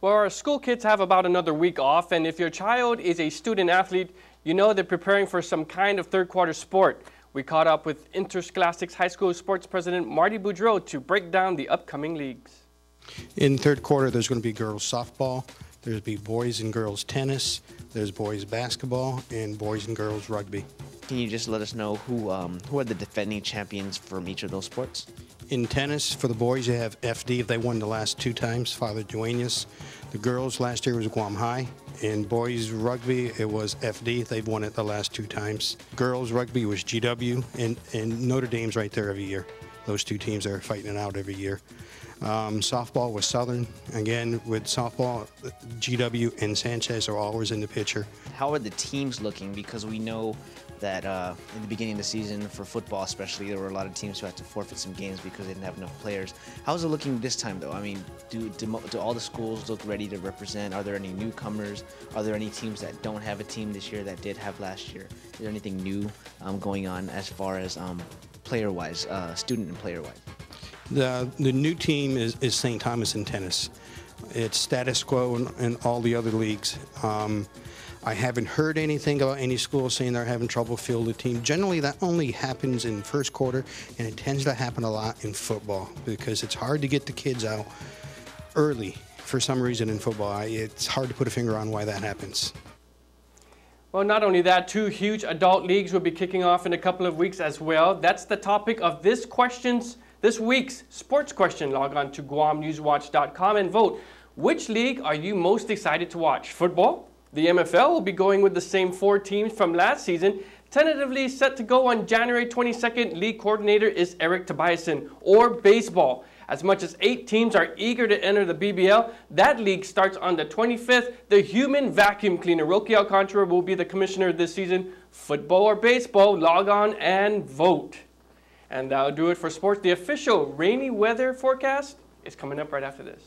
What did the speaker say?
Well, our school kids have about another week off, and if your child is a student athlete, you know they're preparing for some kind of third quarter sport. We caught up with Interscholastic's high school sports president Marty Boudreau to break down the upcoming leagues. In third quarter, there's going to be girls softball, there's going to be boys and girls tennis, there's boys basketball, and boys and girls rugby. Can you just let us know who are the defending champions from each of those sports? In tennis, for the boys, you have FD. They won the last 2 times, Father Duenas. The girls last year was Guam High. In boys rugby, it was FD. They've won it the last 2 times. Girls rugby was GW, and Notre Dame's right there every year. Those 2 teams are fighting it out every year. Softball was Southern. Again, with softball, GW and Sanchez are always in the picture. How are the teams looking? Because we know that in the beginning of the season, for football especially, there were a lot of teams who had to forfeit some games because they didn't have enough players. How's it looking this time, though? I mean, do all the schools look ready to represent? Are there any newcomers? Are there any teams that don't have a team this year that did have last year? Is there anything new going on as far as player-wise, student and player-wise? The new team is St. Thomas in tennis. It's status quo in all the other leagues. I haven't heard anything about any schools saying they're having trouble fielding a team. Generally, that only happens in first quarter, and it tends to happen a lot in football because it's hard to get the kids out early for some reason in football. It's hard to put a finger on why that happens. Well, not only that, 2 huge adult leagues will be kicking off in a couple of weeks as well. That's the topic of this week's sports question. Log on to GuamNewsWatch.com and vote. Which league are you most excited to watch? Football? The MFL will be going with the same 4 teams from last season. Tentatively set to go on January 22nd, league coordinator is Eric Tobiasen. Or baseball. As much as 8 teams are eager to enter the BBL, that league starts on the 25th. The human vacuum cleaner, Roque Alcantara, will be the commissioner this season. Football or baseball, log on and vote. And that'll do it for sports. The official rainy weather forecast is coming up right after this.